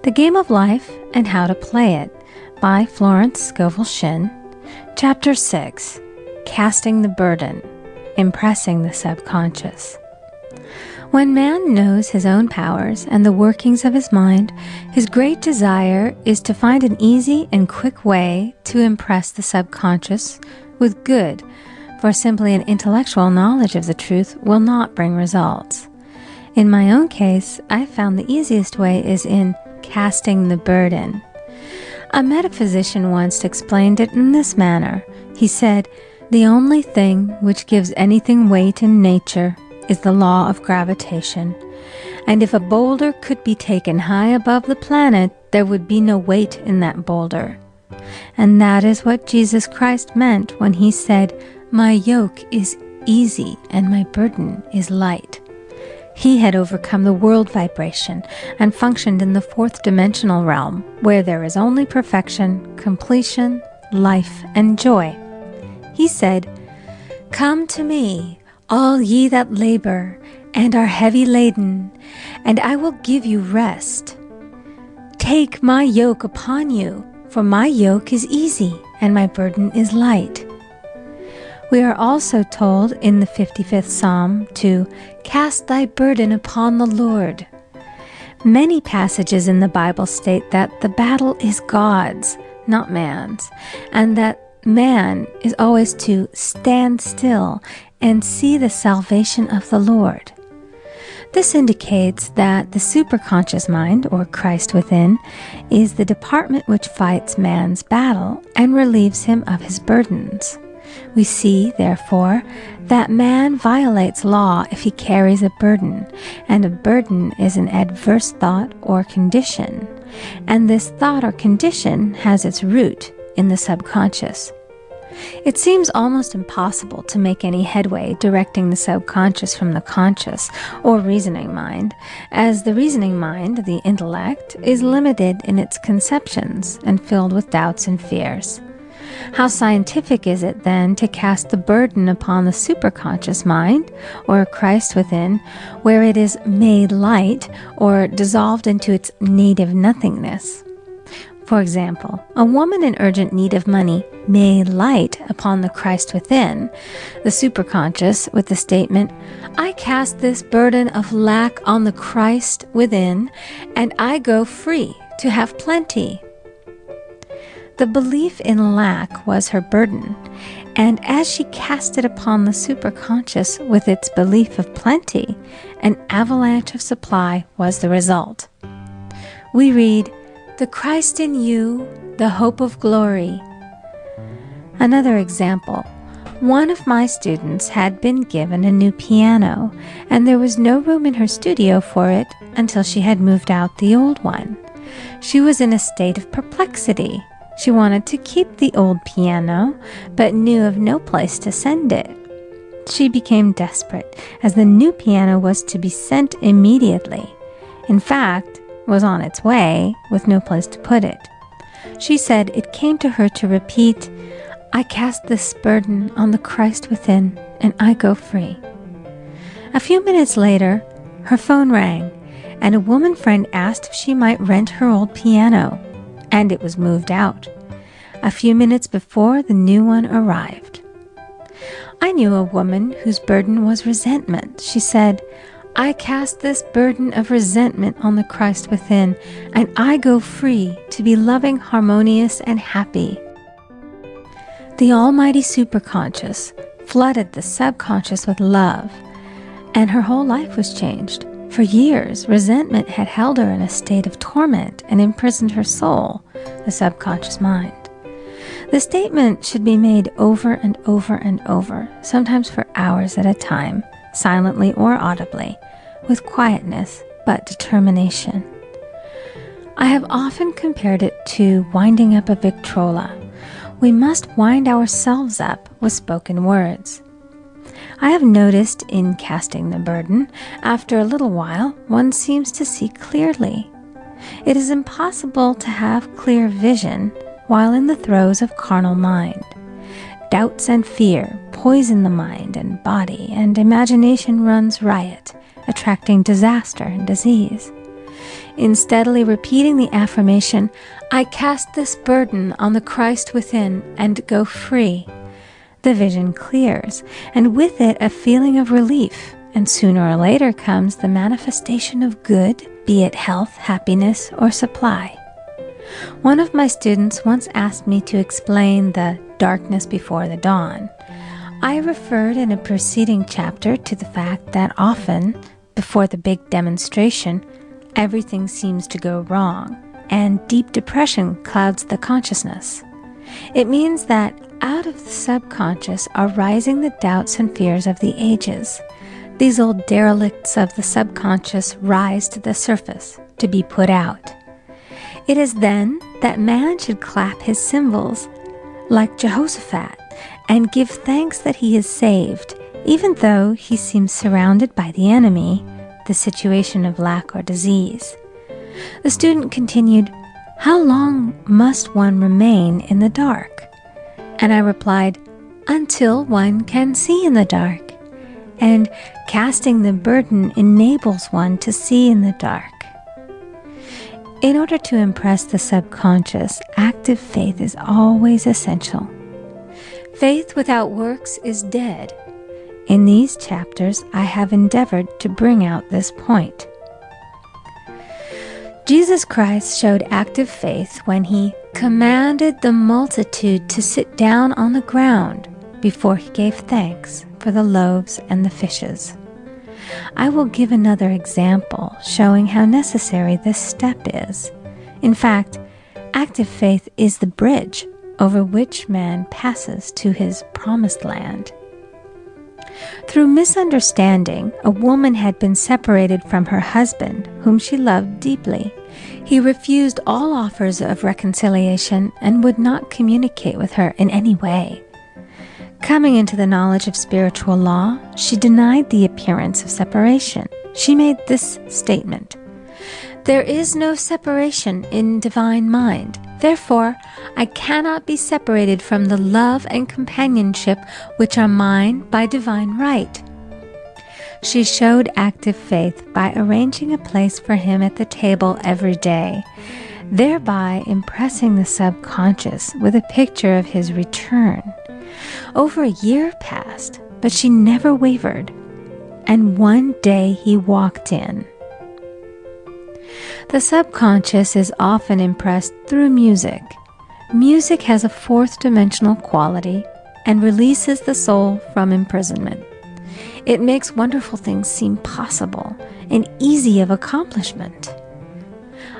The Game of Life and How to Play It by Florence Scovel Shinn. Chapter 6, Casting the Burden, Impressing the Subconscious. When man knows his own powers and the workings of his mind, his great desire is to find an easy and quick way to impress the subconscious with good, for simply an intellectual knowledge of the truth will not bring results. In my own case, I found the easiest way is in casting the burden. A metaphysician once explained it in this manner. He said, "The only thing which gives anything weight in nature is the law of gravitation. And if a boulder could be taken high above the planet, there would be no weight in that boulder." And that is what Jesus Christ meant when he said, "My yoke is easy and my burden is light." He had overcome the world vibration and functioned in the fourth dimensional realm, where there is only perfection, completion, life, and joy. He said, "Come to me, all ye that labor and are heavy laden, and I will give you rest. Take my yoke upon you, for my yoke is easy and my burden is light." We are also told in the 55th Psalm to cast thy burden upon the Lord. Many passages in the Bible state that the battle is God's, not man's, and that man is always to stand still and see the salvation of the Lord. This indicates that the superconscious mind, or Christ within, is the department which fights man's battle and relieves him of his burdens. We see, therefore, that man violates law if he carries a burden, and a burden is an adverse thought or condition, and this thought or condition has its root in the subconscious. It seems almost impossible to make any headway directing the subconscious from the conscious or reasoning mind, as the reasoning mind, the intellect, is limited in its conceptions and filled with doubts and fears. How scientific is it, then, to cast the burden upon the superconscious mind, or Christ within, where it is made light or dissolved into its native nothingness? For example, a woman in urgent need of money may light upon the Christ within, the superconscious, with the statement, "I cast this burden of lack on the Christ within, and I go free to have plenty." The belief in lack was her burden, and as she cast it upon the superconscious with its belief of plenty, an avalanche of supply was the result. We read, "The Christ in you, the hope of glory." Another example. One of my students had been given a new piano, and there was no room in her studio for it until she had moved out the old one. She was in a state of perplexity. She wanted to keep the old piano, but knew of no place to send it. She became desperate, as the new piano was to be sent immediately. In fact, was on its way, with no place to put it. She said it came to her to repeat, "I cast this burden on the Christ within, and I go free." A few minutes later, her phone rang, and a woman friend asked if she might rent her old piano, and it was moved out. A few minutes before, the new one arrived. I knew a woman whose burden was resentment. She said, "I cast this burden of resentment on the Christ within, and I go free to be loving, harmonious, and happy." The almighty superconscious flooded the subconscious with love, and her whole life was changed. For years, resentment had held her in a state of torment and imprisoned her soul, the subconscious mind. The statement should be made over and over and over, sometimes for hours at a time, silently or audibly, with quietness but determination. I have often compared it to winding up a Victrola. We must wind ourselves up with spoken words. I have noticed in casting the burden, after a little while, one seems to see clearly. It is impossible to have clear vision while in the throes of carnal mind. Doubts and fear poison the mind and body, and imagination runs riot, attracting disaster and disease. In steadily repeating the affirmation, "I cast this burden on the Christ within and go free," the vision clears, and with it a feeling of relief, and sooner or later comes the manifestation of good, be it health, happiness, or supply. One of my students once asked me to explain the darkness before the dawn. I referred in a preceding chapter to the fact that often, before the big demonstration, everything seems to go wrong, and deep depression clouds the consciousness. It means that out of the subconscious are rising the doubts and fears of the ages. These old derelicts of the subconscious rise to the surface to be put out. It is then that man should clap his cymbals like Jehoshaphat and give thanks that he is saved, even though he seems surrounded by the enemy, the situation of lack or disease. The student continued, "How long must one remain in the dark?" And I replied, "Until one can see in the dark." And casting the burden enables one to see in the dark. In order to impress the subconscious, active faith is always essential. Faith without works is dead. In these chapters, I have endeavored to bring out this point. Jesus Christ showed active faith when he commanded the multitude to sit down on the ground before he gave thanks for the loaves and the fishes. I will give another example showing how necessary this step is. In fact, active faith is the bridge over which man passes to his promised land. Through misunderstanding, a woman had been separated from her husband, whom she loved deeply. He refused all offers of reconciliation and would not communicate with her in any way. Coming into the knowledge of spiritual law, she denied the appearance of separation. She made this statement: "There is no separation in divine mind. Therefore, I cannot be separated from the love and companionship which are mine by divine right." She showed active faith by arranging a place for him at the table every day, thereby impressing the subconscious with a picture of his return. Over a year passed, but she never wavered, and one day he walked in. The subconscious is often impressed through music. Music has a fourth dimensional quality and releases the soul from imprisonment. It makes wonderful things seem possible and easy of accomplishment.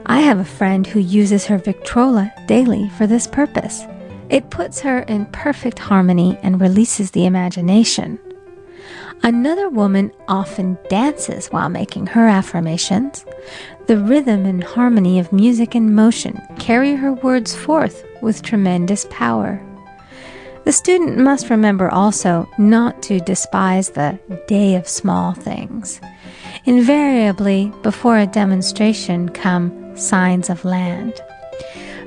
I have a friend who uses her Victrola daily for this purpose. It puts her in perfect harmony and releases the imagination. Another woman often dances while making her affirmations. The rhythm and harmony of music and motion carry her words forth with tremendous power. The student must remember also not to despise the day of small things. Invariably, before a demonstration come signs of land.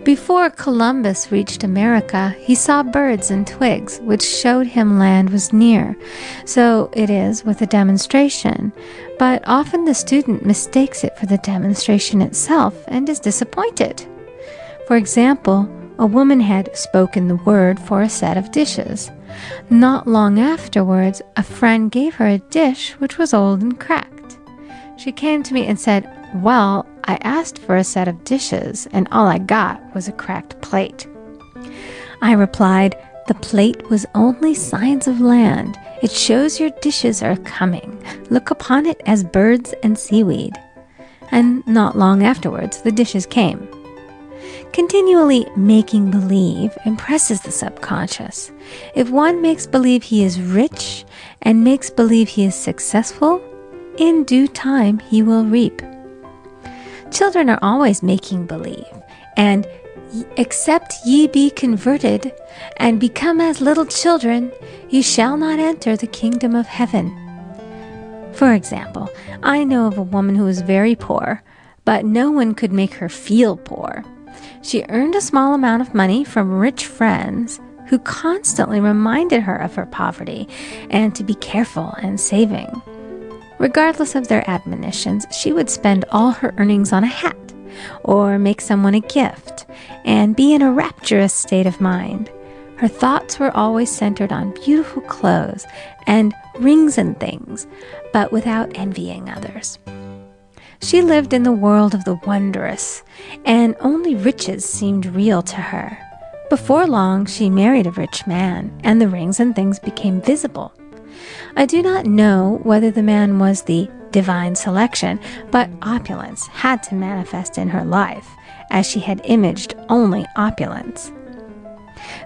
Before Columbus reached America, he saw birds and twigs, which showed him land was near. So it is with a demonstration, but often the student mistakes it for the demonstration itself and is disappointed. For example, a woman had spoken the word for a set of dishes. Not long afterwards, a friend gave her a dish which was old and cracked. She came to me and said, "Well, I asked for a set of dishes, and all I got was a cracked plate." I replied, "The plate was only signs of land. It shows your dishes are coming. Look upon it as birds and seaweed." And not long afterwards, the dishes came. Continually making believe impresses the subconscious. If one makes believe he is rich and makes believe he is successful, in due time he will reap. Children are always making believe, and "Except ye be converted and become as little children, ye shall not enter the kingdom of heaven." For example, I know of a woman who was very poor, but no one could make her feel poor. She earned a small amount of money from rich friends who constantly reminded her of her poverty and to be careful and saving. Regardless of their admonitions, she would spend all her earnings on a hat, or make someone a gift, and be in a rapturous state of mind. Her thoughts were always centered on beautiful clothes and rings and things, but without envying others. She lived in the world of the wondrous, and only riches seemed real to her. Before long, she married a rich man, and the rings and things became visible. I do not know whether the man was the divine selection, but opulence had to manifest in her life, as she had imaged only opulence.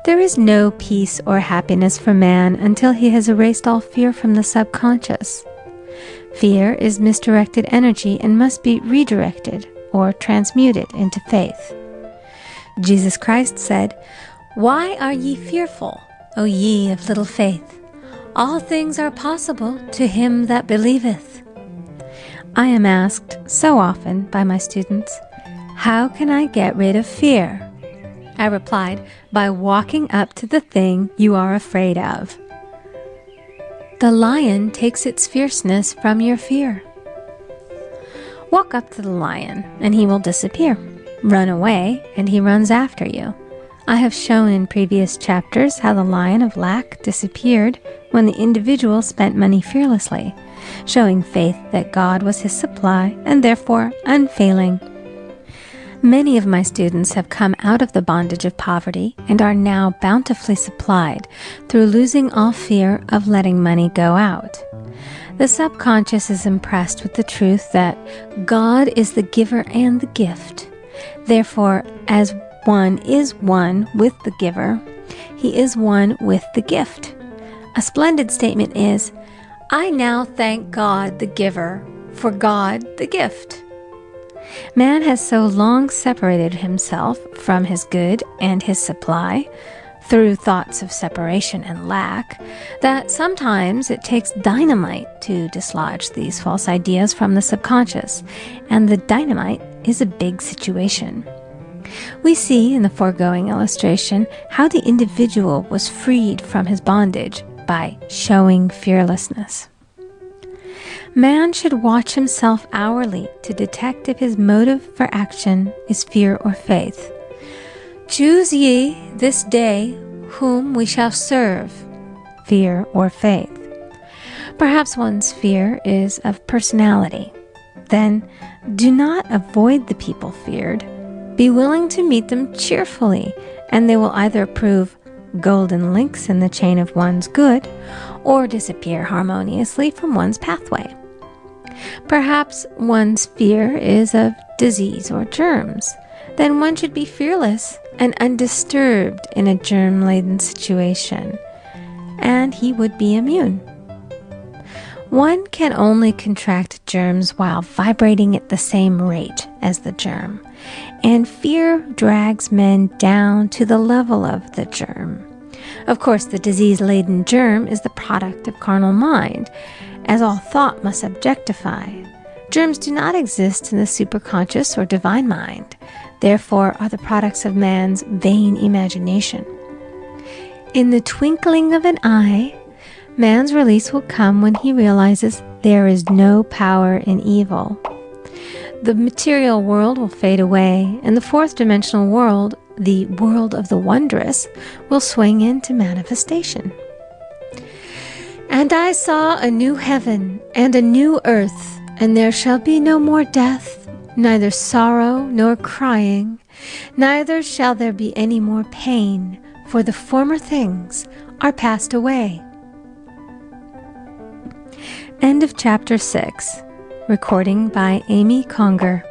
There is no peace or happiness for man until he has erased all fear from the subconscious. Fear is misdirected energy and must be redirected or transmuted into faith. Jesus Christ said, "Why are ye fearful, O ye of little faith? All things are possible to him that believeth." I am asked so often by my students, "How can I get rid of fear?" I replied, "By walking up to the thing you are afraid of." The lion takes its fierceness from your fear. Walk up to the lion, and he will disappear. Run away, and he runs after you. I have shown in previous chapters how the lion of lack disappeared when the individual spent money fearlessly, showing faith that God was his supply and therefore unfailing. Many of my students have come out of the bondage of poverty and are now bountifully supplied through losing all fear of letting money go out. The subconscious is impressed with the truth that God is the giver and the gift. Therefore, as one is one with the giver, he is one with the gift. A splendid statement is, "I now thank God the giver for God the gift." Man has so long separated himself from his good and his supply through thoughts of separation and lack that sometimes it takes dynamite to dislodge these false ideas from the subconscious, and the dynamite is a big situation. We see in the foregoing illustration how the individual was freed from his bondage by showing fearlessness. Man should watch himself hourly to detect if his motive for action is fear or faith. Choose ye this day whom we shall serve, fear or faith. Perhaps one's fear is of personality. Then do not avoid the people feared. Be willing to meet them cheerfully, and they will either prove golden links in the chain of one's good or disappear harmoniously from one's pathway. Perhaps one's fear is of disease or germs. Then one should be fearless and undisturbed in a germ-laden situation, and he would be immune. One can only contract germs while vibrating at the same rate as the germ, and fear drags men down to the level of the germ. Of course, the disease-laden germ is the product of carnal mind, as all thought must objectify. Germs do not exist in the superconscious or divine mind, therefore are the products of man's vain imagination. In the twinkling of an eye, man's release will come when he realizes there is no power in evil. The material world will fade away, and the fourth dimensional world, the world of the wondrous, will swing into manifestation. "And I saw a new heaven and a new earth, and there shall be no more death, neither sorrow nor crying, neither shall there be any more pain, for the former things are passed away." End of chapter 6. Recording by Amy Conger.